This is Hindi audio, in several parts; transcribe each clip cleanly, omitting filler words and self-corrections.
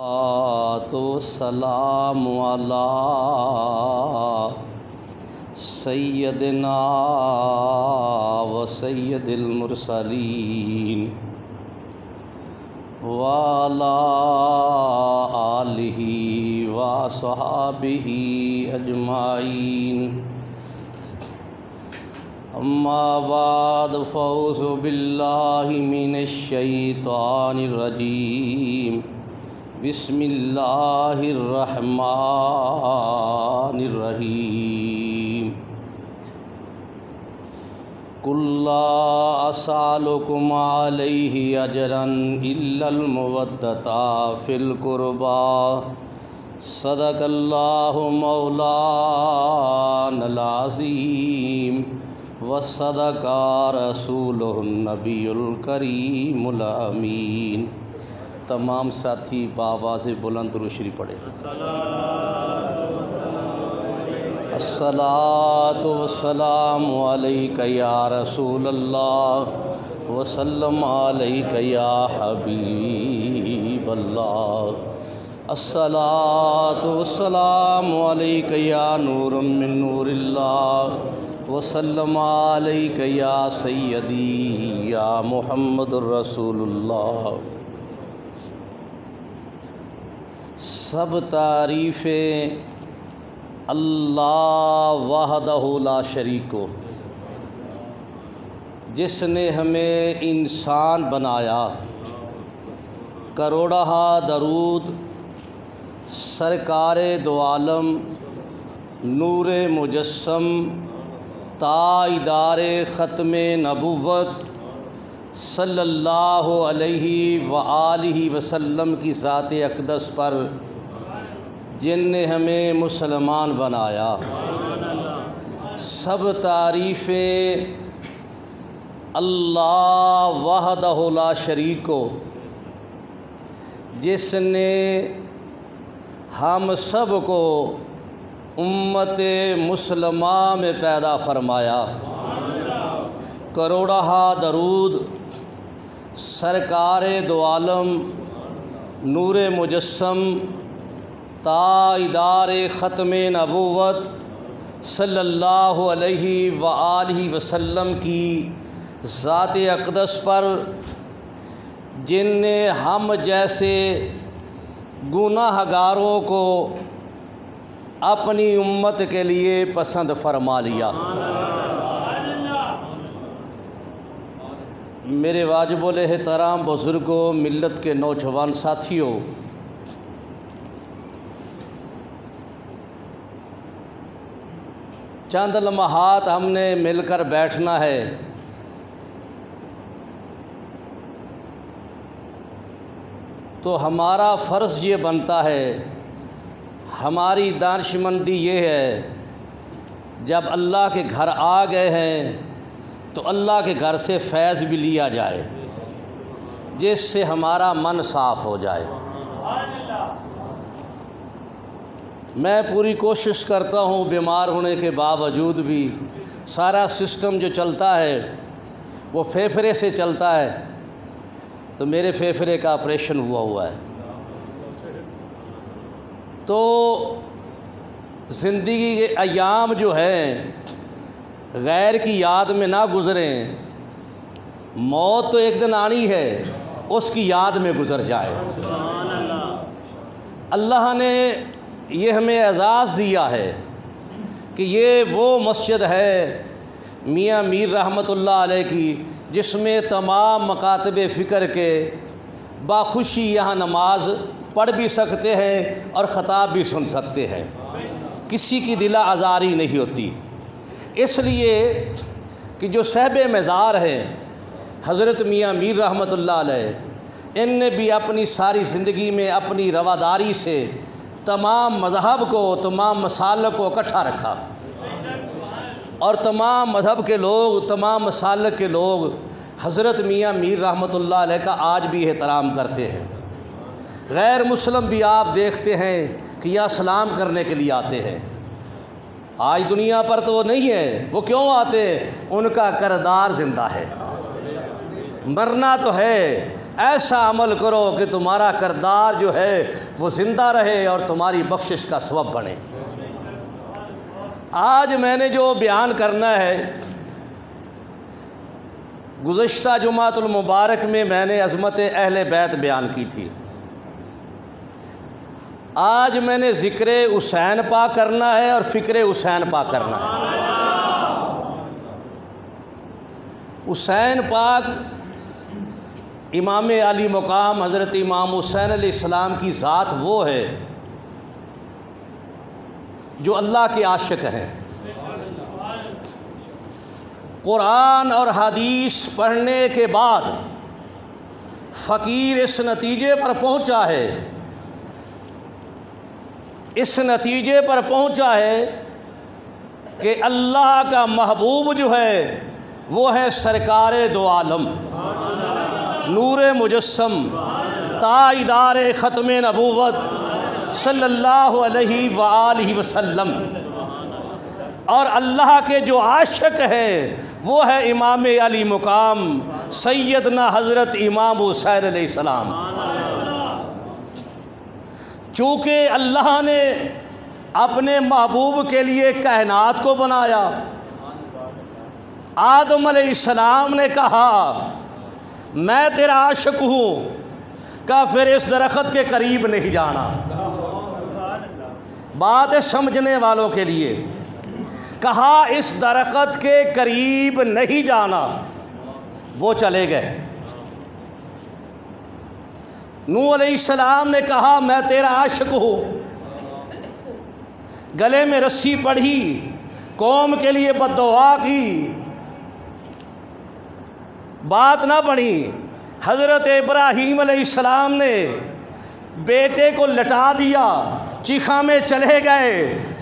तो सलाम अला सय्यदना व सय्यदिल मुरसलीन व अला आलिहि व सहाबिहि अजमाइन। अम्मा बाद फ़ऊज़ु बिल्लाहि मिनश शैतानिर रजीम। बिस्मिल्लाहिर रहमानिर रहीम। कुल ला असअलुकुम अलैहि अजरन इल्लल मवद्दता फ़िल क़ुरबा। सदक़ल्लाहु मौलानल अज़ीम व सदक़ा रसूलुहुन नबियुल करीमुल अमीन। तमाम साथी बावाज़े बुलंद दुरूद शरीफ पढ़े। अस्सलातु वस्सलामु अलैका या रसूलल्लाह व सल्लम अलैका या हबीबल्लाह। अस्सलातु वस्सलामु अलैका या नूरुम मिन नूरिल्लाह व सल्लम अलैका या सय्यदी या मुहम्मदुर रसूलुल्लाह। सब तारीफ़ें अल्लाह वहदहु ला शरीक को, जिसने हमें इंसान बनाया। करोड़हा दरूद सरकारे दो आलम नूरे मुजस्सम ताइदारे ख़त्मे नबुव्वत सल्लल्लाहु अलैहि व आलिहि वसल्लम की ज़ात अक़दस पर, जिनने हमें मुसलमान बनाया। सब तारीफ़ें अल्लाह वहदहु ला शरीक को, जिसने हम सब को उम्मते मुसलमा में पैदा फरमाया। करोड़हा दरूद सरकारे दो आलम नूरे मुजस्सम ताइदारे ख़त्मे नबुव्वत सल्लल्लाहु अलैहि व आलिहि वसल्लम की ज़ात अक़दस पर, जिनने हम जैसे गुनाहगारों को अपनी उम्मत के लिए पसंद फरमा लिया। मेरे वाजिबुल एहतराम बुज़ुर्गों, मिल्लत के नौजवान साथियों, चंद लम्हात हमने मिलकर बैठना है। तो हमारा फ़र्ज़ ये बनता है, हमारी दानिशमंदी ये है, जब अल्लाह के घर आ गए हैं तो अल्लाह के घर से फैज़ भी लिया जाए, जिससे हमारा मन साफ़ हो जाए। मैं पूरी कोशिश करता हूँ, बीमार होने के बावजूद भी सारा सिस्टम जो चलता है वो फेफड़े से चलता है। तो मेरे फेफड़े का ऑपरेशन हुआ है। तो ज़िंदगी के अयाम जो हैं गैर की याद में ना गुज़रें। मौत तो एक दिन आनी है, उसकी याद में गुज़र जाए। अल्लाह ने ये हमें एज़ाज़ दिया है कि ये वो मस्जिद है मियाँ मीर रहमतुल्लाह अलैह की, जिसमें तमाम मकातबे फ़िक्र के बाखुशी यहाँ नमाज पढ़ भी सकते हैं और ख़ताब भी सुन सकते हैं। किसी की दिला आज़ारी नहीं होती। इसलिए कि जो साहिब मज़ार हैं हज़रत मियाँ मीर रहमतुल्लाह अलैह, इनने भी अपनी सारी ज़िंदगी में अपनी रवादारी से तमाम मज़हब को, तमाम मसालक को इकट्ठा रखा। और तमाम मज़हब के लोग, तमाम मसालक के लोग हज़रत मियाँ मीर रहमतुल्लाह अलैह का आज भी एहतराम करते हैं। गैर मुस्लिम भी आप देखते हैं कि यहाँ सलाम करने के लिए आते हैं। आज दुनिया पर तो वो नहीं है, वो क्यों आते? उनका किरदार ज़िंदा है। मरना तो है ऐसा अमल करो कि तुम्हारा किरदार जो है वो ज़िंदा रहे और तुम्हारी बख्शिश का सबब बने। आज मैंने जो बयान करना है, गुज़श्ता जुमातुल मुबारक में मैंने अज़मत अहले बैत बयान की थी। आज मैंने ज़िक्र हुसैन पाक करना है और फ़िक्र हुसैन पाक करना है। हुसैन पाक इमाम अली मुकाम हज़रत इमाम हुसैन अलैहिस्सलाम की ज़ात वो है जो अल्लाह के आशिक हैं। कुरान और हदीस पढ़ने के बाद फ़कीर इस नतीजे पर पहुंचा है, इस नतीजे पर पहुंचा है कि अल्लाह का महबूब जो है वो है सरकार दो आलम, नूरे मुजस्सम, ताइदार ख़त्म नबूवत सल्लल्लाहु अलैहि वालिहि वसल्लम। और अल्लाह के जो आशिक है वो है इमाम अली मुकाम सैयदना हज़रत इमाम हुसैन अलैहिस्सलाम। चूँकि अल्लाह ने अपने महबूब के लिए कायनात को बनाया, आदम अलैहिस्सलाम ने कहा मैं तेरा आशिक हूँ, कहा फिर इस दरख्त के करीब नहीं जाना। बात है समझने वालों के लिए, कहा इस दरख्त के करीब नहीं जाना, वो चले गए। नूह अलैहिस्सलाम ने कहा मैं तेरा आशिक हूँ, गले में रस्सी पड़ी, कौम के लिए बद्दुआ की, बात ना बनी। हज़रत इब्राहीम अलैहिस्सलाम ने बेटे को लटा दिया, चीखा में चले गए,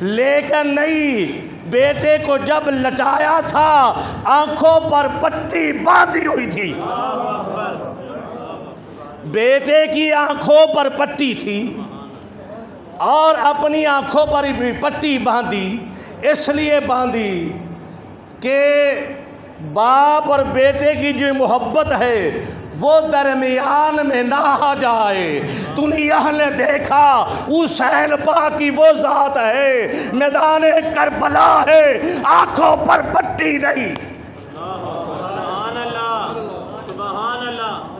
लेकिन नहीं, बेटे को जब लटाया था आंखों पर पट्टी बांधी हुई थी, बेटे की आंखों पर पट्टी थी और अपनी आंखों पर भी पट्टी बांधी। इसलिए बांधी कि बाप और बेटे की जो मोहब्बत है वो दरमियान में ना आ जाए। दुनिया ने देखा हुसैन पाक की वो ज़ात है, मैदान करबला है, आंखों पर पट्टी नहीं।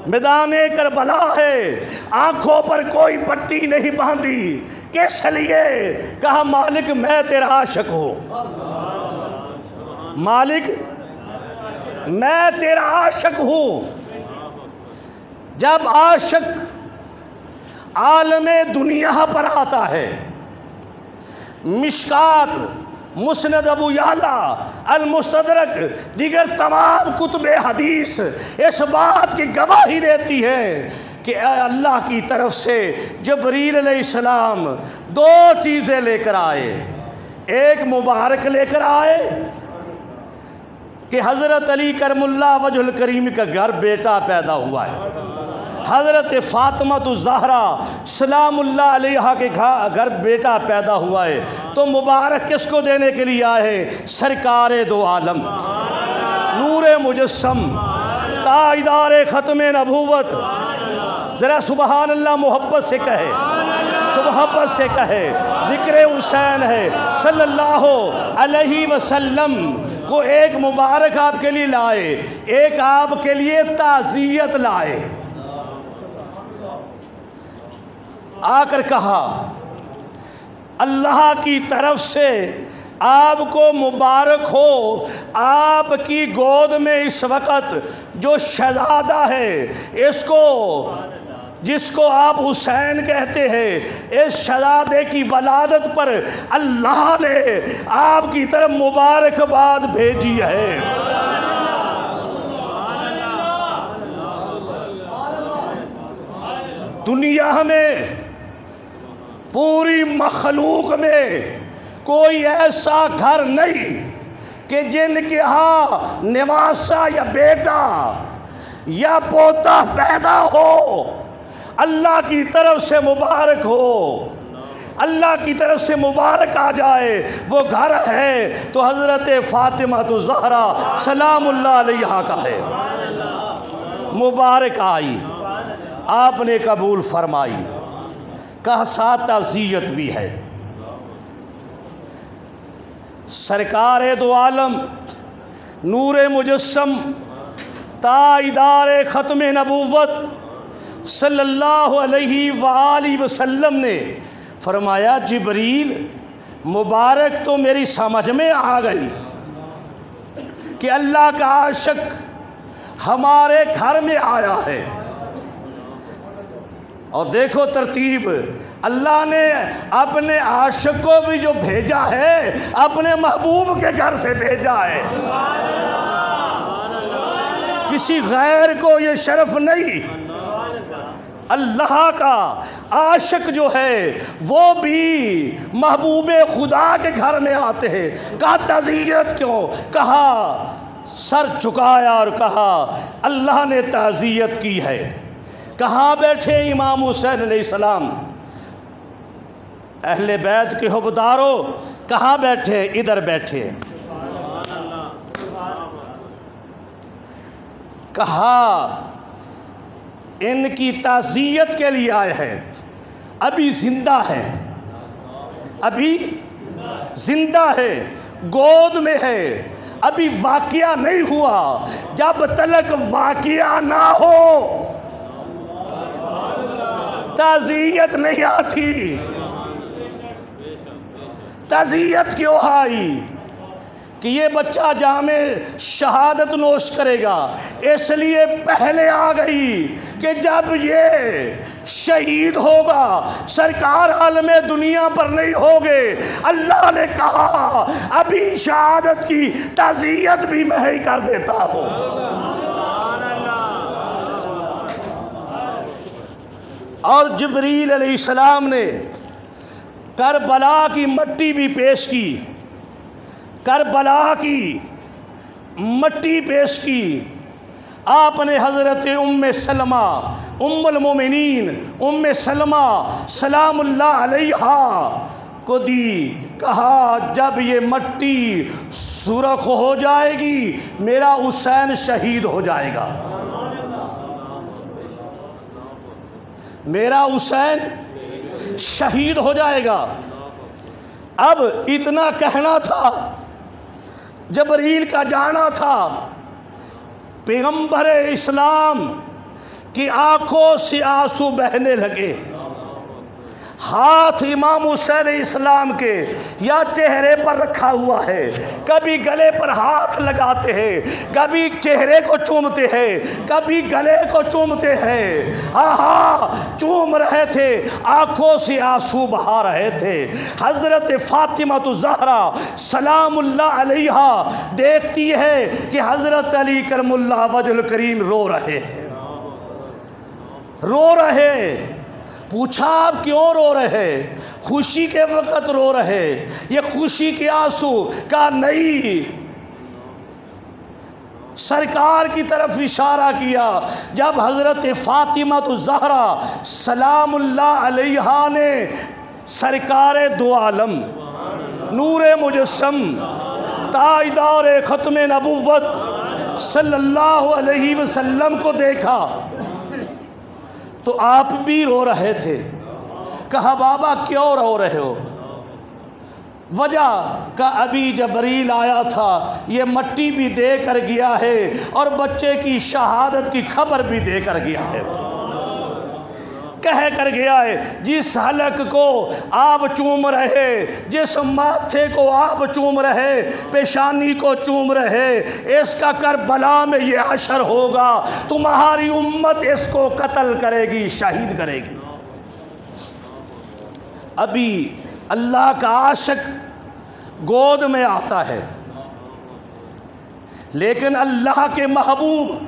मैदान करबला है, आंखों पर कोई पट्टी नहीं बांधी। किस लिए? कहा मालिक मैं तेरा आशिक हूँ, मालिक मैं तेरा आशिक हूँ। जब आशिक आलमे दुनिया पर आता है, मिशकात, मुस्नद अबू याला, अल मुस्तदरक, दीगर तमाम कुतुबे हदीस इस बात की गवाही देती है कि अल्लाह की तरफ से जबरील अलैहिस्सलाम दो चीज़ें लेकर आए। एक मुबारक लेकर आए कि हज़रत अली करमुल्ला वजहुल करीम का घर बेटा पैदा हुआ है। हज़रत फ़ातिमा ज़हरा सलामुल्लाह अलैहा के घर बेटा पैदा हुआ है। तो मुबारक किसको देने के लिए आए? सरकार दो आलम, नूरे मुजस्सम, ताइदार ख़त्म नबूवत। ज़रा सुबहान अल्लाह मोहब्बत से कहे, मोहब्बत से कहे। ज़िक्र हुसैन है सल्लल्लाहु अलैहि वसल्लम को एक मुबारक आपके लिए लाए, एक आपके लिए ताज़ियत लाए। आकर कहा अल्लाह की तरफ से आपको मुबारक हो, आपकी गोद में इस वक़्त जो शहज़ादा है, इसको जिसको आप हुसैन कहते हैं, इस शहज़ादे की वलादत पर अल्लाह ने आपकी तरफ मुबारकबाद भेजी है। दुनिया में पूरी मखलूक में कोई ऐसा घर नहीं कि जिनके यहाँ निवासा या बेटा या पोता पैदा हो, अल्लाह की तरफ से मुबारक हो, अल्लाह की तरफ से मुबारक आ जाए। वो घर है तो हज़रत फ़ातिमा ज़हरा सलामुल्लाह अलैहा का है। मुबारक आई, आपने कबूल फरमाई। कहा साथ ताज़ियत भी है। सरकार दो आलम नूर मुजस्सम ताइदार ख़त्म नबूवत सल्लल्लाहु अलैहि वाली वसल्लम ने फरमाया, जिब्रील मुबारक तो मेरी समझ में आ गई कि अल्लाह का आशिक हमारे घर में आया है। और देखो तरतीब, अल्लाह ने अपने आशिक को भी जो भेजा है अपने महबूब के घर से भेजा है। किसी गैर को ये शर्फ नहीं। अल्लाह का आशिक जो है वो भी महबूबे खुदा के घर में आते हैं। कहा ताज़ियत क्यों? कहा सर झुकाया और कहा अल्लाह ने ताज़ियत की है। कहाँ बैठे इमाम हुसैन अलैहिस्सलाम? अहले बैत के हुबदारों, कहाँ बैठे? इधर बैठे। कहा इनकी ताज़ियत के लिए आए हैं, अभी जिंदा है, अभी जिंदा है, गोद में है, अभी वाक़िया नहीं हुआ। जब तलक वाक़िया ना हो ताज़ियत नहीं आती। ताज़ियत क्यों आई? कि ये बच्चा जामे शहादत नोश करेगा, इसलिए पहले आ गई कि जब ये शहीद होगा सरकार आलमे दुनिया पर नहीं होगे। अल्लाह ने कहा अभी शहादत की ताज़ियत भी मैं ही कर देता हूँ। और जिब्रील अलैहिस्सलाम ने करबला की मट्टी भी पेश की, करबला की मट्टी पेश की। आपने हज़रत उम्मे सलमा उम्मुल मोमिनीन उम्मे सलमा सलामुल्लाह अलैहा को दी। कहा जब ये मट्टी सुरख हो जाएगी मेरा हुसैन शहीद हो जाएगा, मेरा हुसैन शहीद हो जाएगा। अब इतना कहना था, जिब्रील का जाना था। पैगंबर इस्लाम की आंखों से आंसू बहने लगे। हाथ इमाम हुसैन इस्लाम के या चेहरे पर रखा हुआ है, कभी गले पर हाथ लगाते हैं, कभी चेहरे को चूमते हैं, कभी गले को चूमते हैं। हाँ, चूम रहे थे, आंखों से आंसू बहा रहे थे। हज़रत फातिमा तो ज़हरा सलामुल्लाह अलैहा देखती है कि हज़रत अली करमुल्लाह वजहुल करीम रो रहे हैं, रो रहे। पूछा आप क्यों रो रहे? खुशी के वक़्त रो रहे, ये खुशी के आंसू का नहीं। सरकार की तरफ इशारा किया। जब हज़रत फातिमा तो ज़हरा सलामुल्लाह अलैहा ने सरकार दो आलम नूर मुजस्सम ताइदार ख़त्म नबूवत सल्लल्लाहु अलैहि वसल्लम को देखा तो आप भी रो रहे थे। कहा बाबा क्यों रो रहे हो? वजह का अभी जिब्रील आया था, ये मट्टी भी दे कर गया है और बच्चे की शहादत की खबर भी दे कर गया है। कह कर गया है जिस हलक को आप चूम रहे, जिस माथे को आप चूम रहे, पेशानी को चूम रहे, इसका करबला में ये हशर होगा। तुम्हारी उम्मत इसको कत्ल करेगी, शहीद करेगी। अभी अल्लाह का आशिक गोद में आता है, लेकिन अल्लाह के महबूब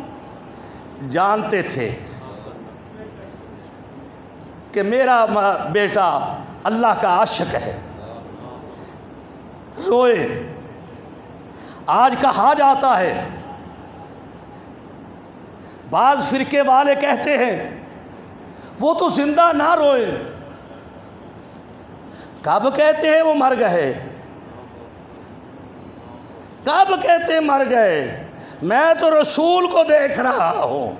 जानते थे कि मेरा बेटा अल्लाह का आशिक है। रोए। आज कहा जाता है, बाज़ फ़िरके वाले कहते हैं वो तो जिंदा ना रोए। कब कहते हैं वो मर गए? कब कहते मर गए? मैं तो रसूल को देख रहा हूँ।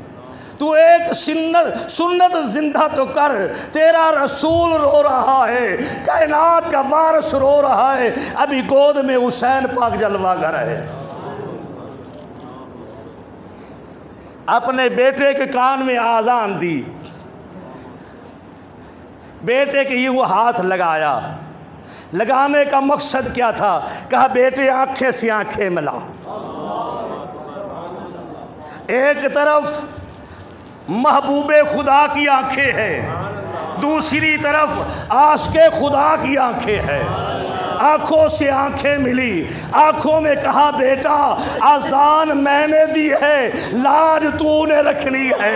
तू एक सुन्नत जिंदा तो कर, तेरा रसूल रो रहा है, कायनात का वारिस रो रहा है, अभी गोद में हुसैन पाक जलवागर है। अपने बेटे के कान में आज़ान दी, बेटे के यूं हाथ लगाया, लगाने का मकसद क्या था? कहा बेटे आंखें से आंखें मिला। एक तरफ महबूबे खुदा की आंखें हैं, दूसरी तरफ आशिक़े खुदा की आंखें हैं। आंखों से आंखें मिली, आंखों में कहा बेटा आज़ान मैंने दी है, लाज तूने रखनी है।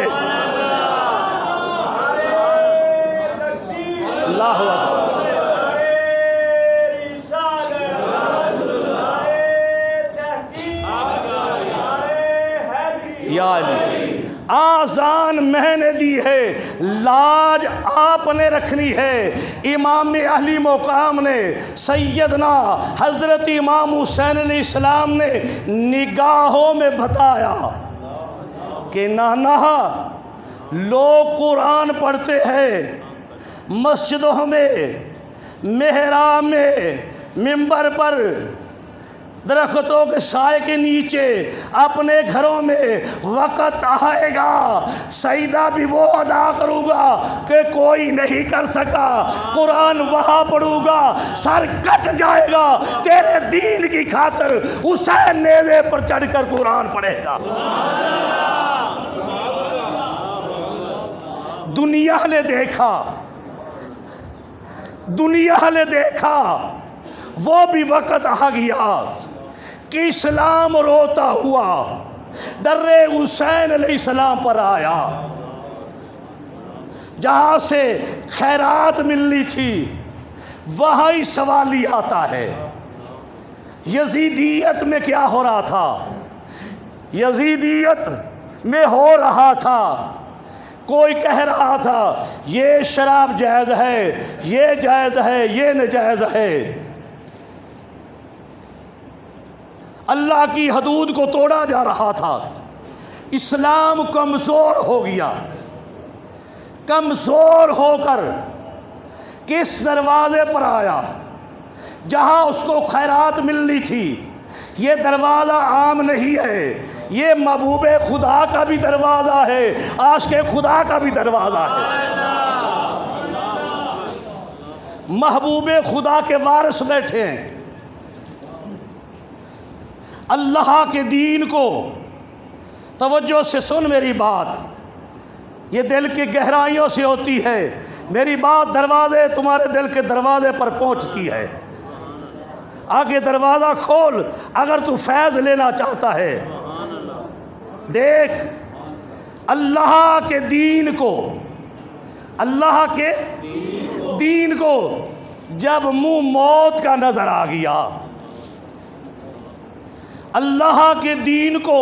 अल्लाहु अकबर। या अली, आज़ान मैंने दी है, लाज आपने रखनी है। इमाम अहली मुकाम ने सैयदना हज़रत इमाम हुसैन अलैहिस्सलाम ने निगाहों में बताया कि नाना लोग कुरान पढ़ते हैं, मस्जिदों में, मेहराब में, मिंबर पर, दरख्तों के साए के नीचे, अपने घरों में वक़्त आएगा सईदा भी वो अदा करूँगा कि कोई नहीं कर सका। कुरान वहाँ पढ़ूँगा, सर कट जाएगा, तेरे दीन की खातिर हुसैन नेज़े पर चढ़कर कुरान पढ़ेगा। दुनिया ने देखा, दुनिया ने देखा, वो भी वक़्त आ गया कि इस्लाम रोता हुआ दर्रे हुसैन अलैहिस्सलाम पर आया, जहाँ से खैरात मिलनी थी वहाँ ही सवाल ही आता है। यजीदियत में क्या हो रहा था? यजीदियत में हो रहा था, कोई कह रहा था ये शराब जायज़ है, ये जायज़ है, ये नाजायज़ है। अल्लाह की हदूद को तोड़ा जा रहा था। इस्लाम कमज़ोर हो गया, कमज़ोर होकर किस दरवाज़े पर आया जहाँ उसको खैरात मिलनी थी। ये दरवाज़ा आम नहीं है, ये महबूबे खुदा का भी दरवाज़ा है, आशिक़े खुदा का भी दरवाज़ा है। महबूबे खुदा के वारिस बैठे हैं। अल्लाह के दीन को तवज्जो से सुन मेरी बात, ये दिल की गहराइयों से होती है मेरी बात, दरवाज़े तुम्हारे दिल के दरवाज़े पर पहुंचती है। आगे दरवाज़ा खोल अगर तू फैज़ लेना चाहता है। देख अल्लाह के दीन को, अल्लाह के दीन को जब मुँह मौत का नज़र आ गया, अल्लाह के दीन को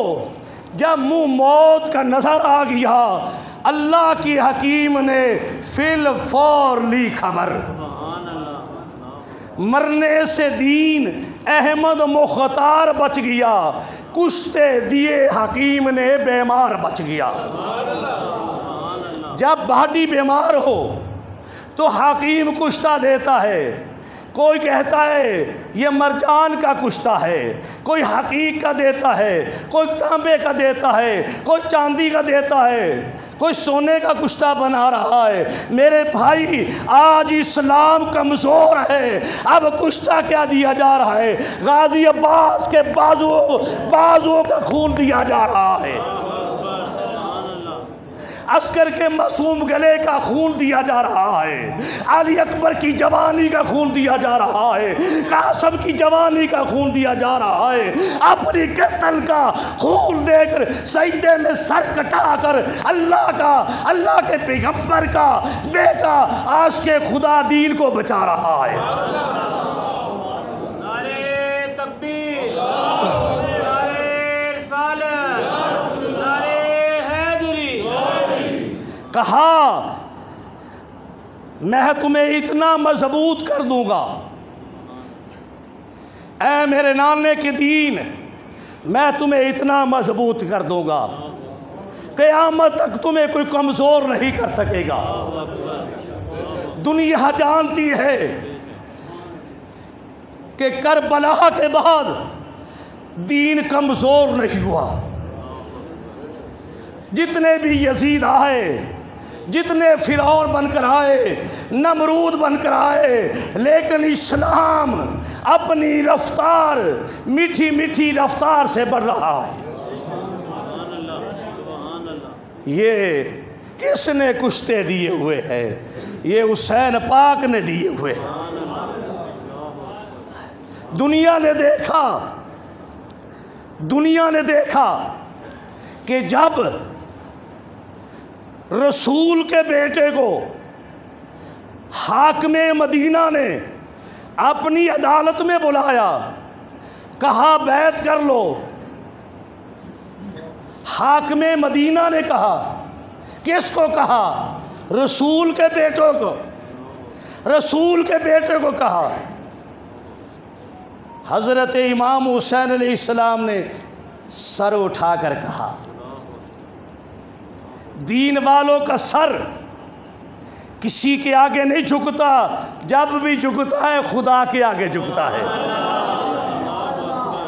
जब मुँह मौत का नज़र आ गया, अल्लाह की हकीम ने फिल फौर ली खबर। मरने से दीन अहमद मुख्तार बच गया, कुश्ते दिए हकीम ने बीमार बच गया। जब बॉडी बीमार हो तो हकीम कुश्ता देता है। कोई कहता है ये मरजान का कुश्ता है, कोई हकीक का देता है, कोई तांबे का देता है, कोई चांदी का देता है, कोई सोने का कुश्ता बना रहा है। मेरे भाई आज इस्लाम कमज़ोर है, अब कुश्ता क्या दिया जा रहा है? गाजी अब्बास के बाजुओं का खून दिया जा रहा है, अस्कर के मासूम गले का खून दिया जा रहा है, अली अकबर की जवानी का खून दिया जा रहा है, कासम की जवानी का खून दिया जा रहा है। अपनी गर्दन का खून देकर सजदे में सर कटाकर अल्लाह के पैगंबर का बेटा आशिक़े खुदा दीन को बचा रहा है। नारे तकबीर, नारे रिसालत, नारे हैदरी। कहा मैं तुम्हें इतना मजबूत कर दूंगा, ऐ मेरे नाने के दीन, मैं तुम्हें इतना मजबूत कर दूंगा क़यामत तक तुम्हें कोई कमज़ोर नहीं कर सकेगा। दुनिया जानती है कि करबला के बाद दीन कमज़ोर नहीं हुआ। जितने भी यजीद आए, जितने फिरौन बनकर आए, नमरूद बनकर आए, लेकिन इस्लाम अपनी रफ्तार, मीठी मीठी रफ्तार से बढ़ रहा है। ये किसने कुश्ते दिए हुए हैं? ये हुसैन पाक ने दिए हुए हैं। दुनिया ने देखा कि जब रसूल के बेटे को हाकिम मदीना ने अपनी अदालत में बुलाया, कहा बैत कर लो। हाकिम मदीना ने कहा, किसको कहा? रसूल के बेटों को, रसूल के बेटे को कहा। हज़रत इमाम हुसैन अलैहिस्सलाम ने सर उठाकर कहा, दीन वालों का सर किसी के आगे नहीं झुकता, जब भी झुकता है खुदा के आगे झुकता है।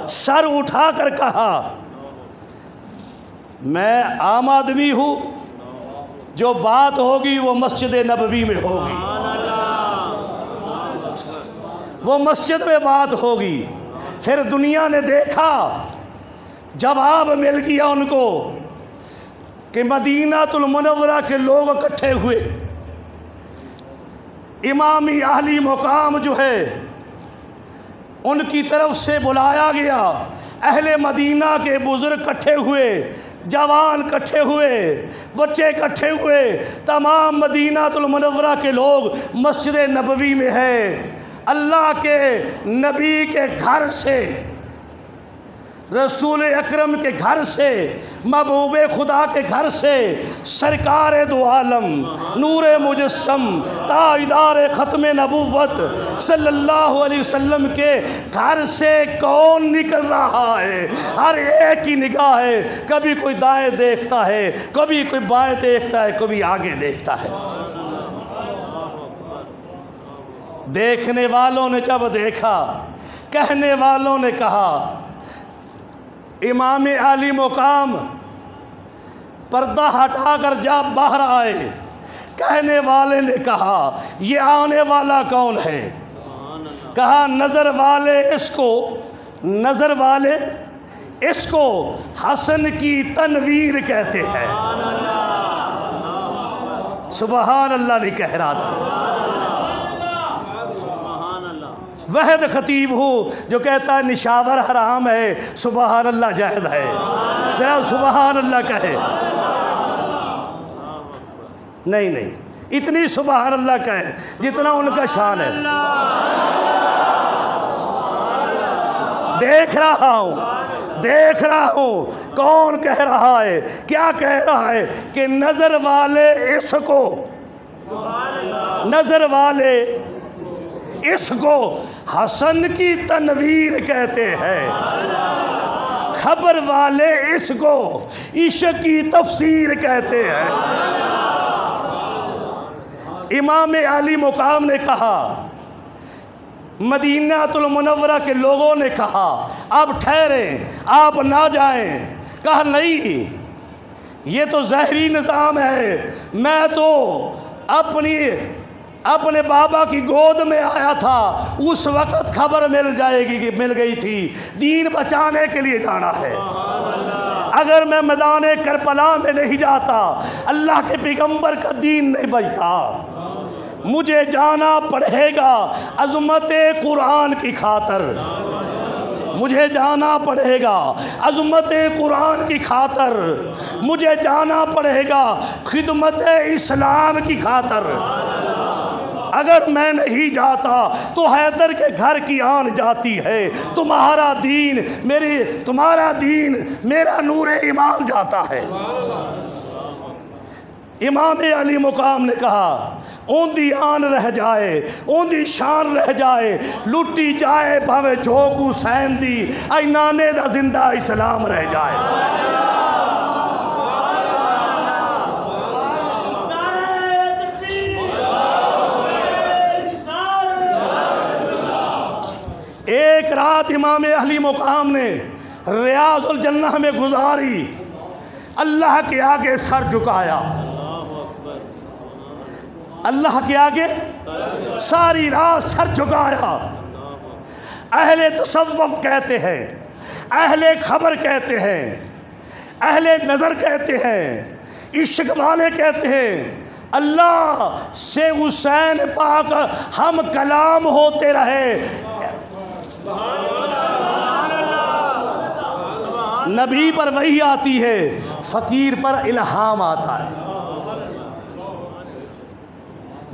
सर उठाकर कहा, मैं आम आदमी हूँ, जो बात होगी वो मस्जिद नबवी में होगी, वो मस्जिद में बात होगी। फिर दुनिया ने देखा, जवाब मिल गया उनको कि मदीनातुल मुनव्वरा के लोग इकट्ठे हुए। इमामी आली मुकाम जो है उनकी तरफ से बुलाया गया। अहले मदीना के बुजुर्ग इकट्ठे हुए, जवान इकट्ठे हुए, बच्चे इकट्ठे हुए। तमाम मदीनातुल मुनव्वरा के लोग मस्जिद नबवी में है। अल्लाह के नबी के घर से, रसूल अकरम के घर से, महबूबे खुदा के घर से, सरकार दो आलम नूरे मुजस्सम ताजदार ख़त्म नबूवत सल्लल्लाहु अलैहि वसल्लम के घर से कौन निकल रहा है? हर एक की निगाह है, कभी कोई दाएं देखता है, कभी कोई बाएं देखता है, कभी आगे देखता है। देखने वालों ने जब देखा, कहने वालों ने कहा, इमाम आली मुकाम पर्दा हटाकर जब बाहर आए, कहने वाले ने कहा, ये आने वाला कौन है? कहा, नज़र वाले इसको, नज़र वाले इसको हसन की तनवीर कहते हैं। सुबहान अल्लाह नहीं कह रहा था। वहद खतीब हो जो कहता है निशावर हराम है, सुबहान अल्लाह जायज़ है। जरा सुबहान अल्लाह कहे। नहीं नहीं, इतनी सुबहान अल्लाह कहे जितना उनका शान है। देख रहा हूँ कौन कह रहा है, क्या कह रहा है कि नज़र वाले इसको, नज़र वाले इसको हसन की तनवीर कहते हैं, खबर वाले इसको इश्क की तफसीर कहते हैं। इमाम आली मुकाम ने कहा, मदीनातुल मुनव्वरा के लोगों ने कहा, अब ठहरें, आप ना जाएं। कहा, नहीं, ये तो ज़हरी निज़ाम है, मैं तो अपने बाबा की गोद में आया था, उस वक़्त खबर मिल गई थी, दीन बचाने के लिए जाना है। अगर मैं मैदान करबला में नहीं जाता, अल्लाह के पैगंबर का दीन नहीं बचता। मुझे जाना पड़ेगा अज़मत कुरान की खातर, मुझे जाना पड़ेगा अज़मत कुरान की खातर, मुझे जाना पड़ेगा खिदमत इस्लाम की खातर। अगर मैं नहीं जाता तो हैदर के घर की आन जाती है, तुम्हारा दीन मेरा नूरे ईमान जाता है। इमाम अली मुकाम ने कहा, ओंदी आन रह जाए, ओंदी शान रह जाए, लुटी जाए भावे झोंक हुसैन दी, ऐनाने दा जिंदा इस्लाम रह जाए। एक रात इमाम अहली मुकाम ने रियाजुल जन्नह में गुजारी, अल्लाह के आगे सर झुकाया, अल्लाह के आगे सारी रात सर झुकाया। अहले तसव्वुफ कहते हैं, अहले खबर कहते हैं, अहले नज़र कहते हैं, इश्क वाले कहते हैं, अल्लाह से हुसैन पाक हम कलाम होते रहे। नबी पर वही आती है, फ़कीर पर इल्हाम आता है।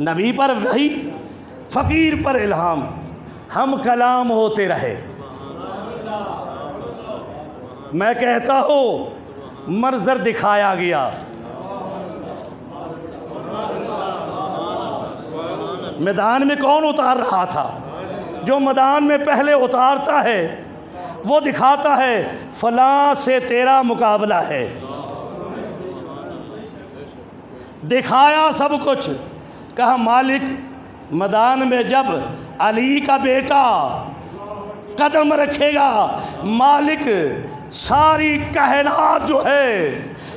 नबी पर वही, फ़कीर पर इल्हाम, हम कलाम होते रहे। मैं कहता हूँ मंजर दिखाया गया, मैदान में कौन उतार रहा था? जो मैदान में पहले उतारता है वो दिखाता है फलां से तेरा मुकाबला है। दिखाया सब कुछ, कहा मालिक मैदान में जब अली का बेटा कदम रखेगा, मालिक सारी कायनात जो है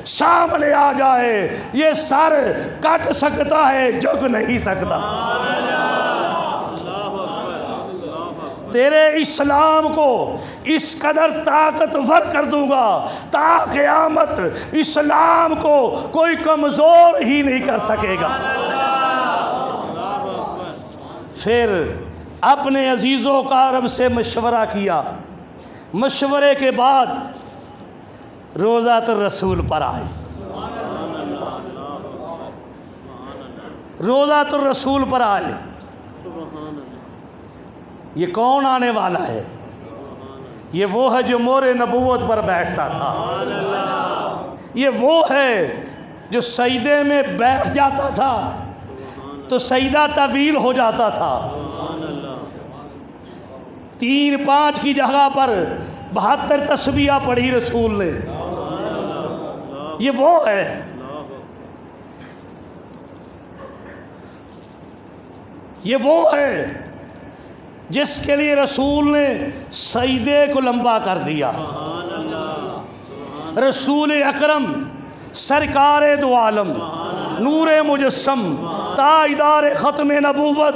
सामने आ जाए, ये सर कट सकता है, झुक नहीं सकता। तेरे इस्लाम को इस कदर ताकतवर कर दूंगा ता क़यामत इस्लाम को कोई कमज़ोर ही नहीं कर सकेगा। फिर अपने अजीज़ों का रब से मशवरा किया, मशवरे के बाद रोज़ातुर रसूल पर आए। रोज़ातुर रसूल पर आए। ये कौन आने वाला है? ये वो है जो मोरे नबूवत पर बैठता था। ये वो है जो सजदे में बैठ जाता था तो सजदा तवील हो जाता था। 3-5 की जगह पर 72 तस्बीह पढ़ी रसूल ने। ये वो है। ये वो है जिसके लिए रसूल ने सजदे को लंबा कर दिया। रसूल अकरम सरकार दो आलम नूरे मुजस्सम ताजदार ख़त्म नबूवत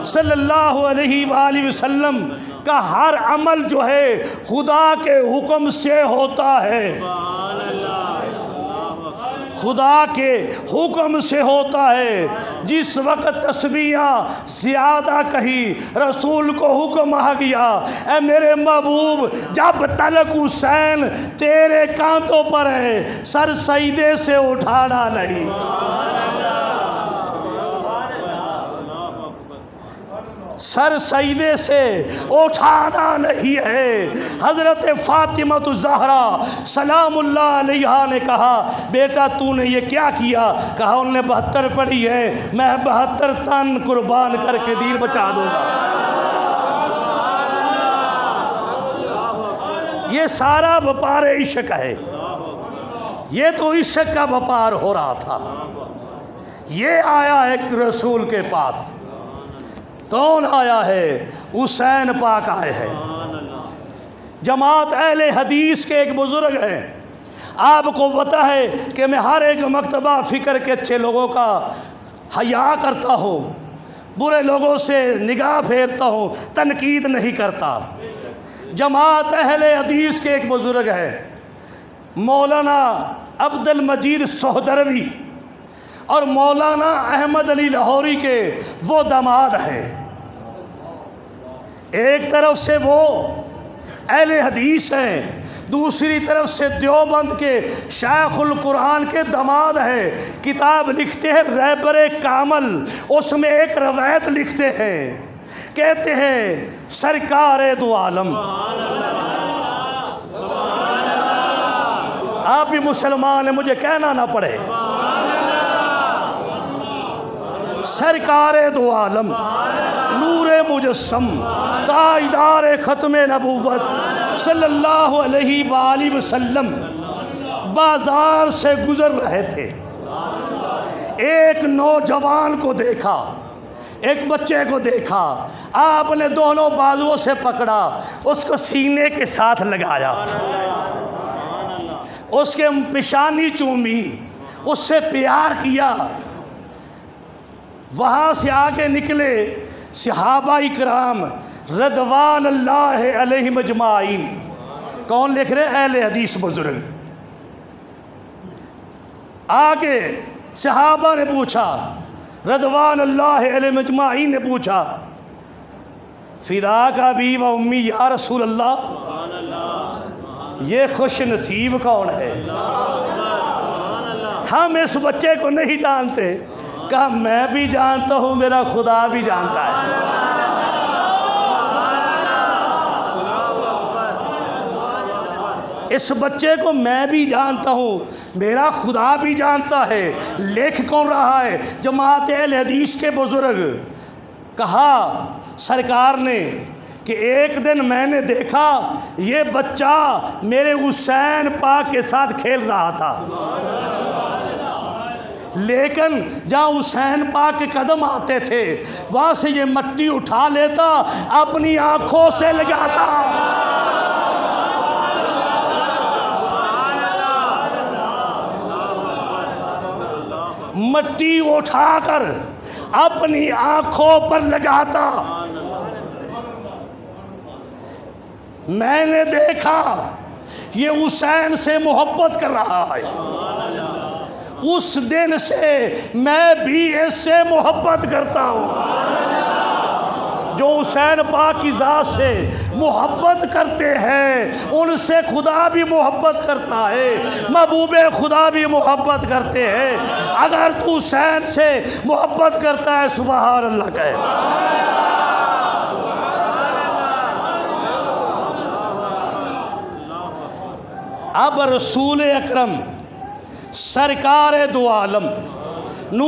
सल्लल्लाहु अलैहि वसल्लम का हर अमल जो है खुदा के हुक्म से होता है। खुदा के हुक्म से होता है। जिस वक्त तस्बीहां ज़्यादा कही, रसूल को हुक्म आ गया, ए मेरे महबूब जब तलक हुसैन तेरे कांधों पर है सर सजदे से उठाना नहीं। सर सजदे से उठाना नहीं है। हज़रत फ़ातिमा ज़हरा सलामुल्लाह अलैहा ने कहा, बेटा तूने ये क्या किया? कहा उन्होंने 72 पढ़ी है, मैं 72 तन कुर्बान करके दीन बचा दूंगा। ये सारा व्यापार इश्क है। ये तो इश्क का व्यापार हो रहा था। ये आया एक रसूल के पास। कौन आया है? हुसैन पाक आए हैं। जमात अहले हदीस के एक बुज़ुर्ग हैं। आपको पता है कि मैं हर एक मकतबा फ़िक्र के अच्छे लोगों का हया करता हूँ, बुरे लोगों से निगाह फेरता हूँ, तनकीद नहीं करता। जमात अहले हदीस के एक बुज़ुर्ग है मौलाना अब्दुल मजीद सोहदरवी, और मौलाना अहमद अली लाहौरी के वो दामाद हैं। एक तरफ से वो अहले हदीस हैं, दूसरी तरफ से देवबंद के शायखुल कुरान के दामाद हैं। किताब लिखते हैं रहबरे कामल, उसमें एक रवायत लिखते हैं, कहते हैं सरकार दो आलम। आप भी मुसलमान हैं, मुझे कहना ना पड़े। सरकार दो आलम नूरे मुजस्सम ताजदार ख़त्म नबूवत सल्लल्लाहु अलैहि वसल्लम बाजार से गुजर रहे थे। एक नौजवान को देखा, एक बच्चे को देखा, आपने दोनों बाजुओं से पकड़ा, उसको सीने के साथ लगाया, उसके पेशानी चूमी, उससे प्यार किया। वहाँ से आके निकले सहाबा इकराम रदवान अल्लाह अलैहिम अजमाइन। कौन लिख रहे? अहले हदीस बुजुर्ग। आगे सहाबा ने पूछा, रदवान अल्लाह अलैहिम अजमाइन ने पूछा, फिदा का भी व उम्मी या रसूल अल्लाह, ये खुश नसीब कौन है? हम इस बच्चे को नहीं जानते। कहा मैं भी जानता हूँ, मेरा खुदा भी जानता है। इस बच्चे को मैं भी जानता हूँ, मेरा खुदा भी जानता है। लिख कौन रहा है? जमात अहले हदीस के बुजुर्ग। कहा सरकार ने कि एक दिन मैंने देखा ये बच्चा मेरे हुसैन पाक के साथ खेल रहा था, लेकिन जहाँ हुसैन पाक के कदम आते थे वहाँ से ये मट्टी उठा लेता, अपनी आँखों से लगाता। मट्टी उठाकर अपनी आँखों पर लगाता। मैंने देखा ये हुसैन से मोहब्बत कर रहा है। उस दिन से मैं भी इससे मोहब्बत करता हूँ। जो हुसैन पाक की ज़ात से मोहब्बत करते हैं उनसे खुदा भी मोहब्बत करता है, महबूबे खुदा भी मोहब्बत करते हैं। अगर तू हुसैन से मोहब्बत करता है, सुभान अल्लाह कहे। अब रसूल अकरम सरकार दो आलम नूर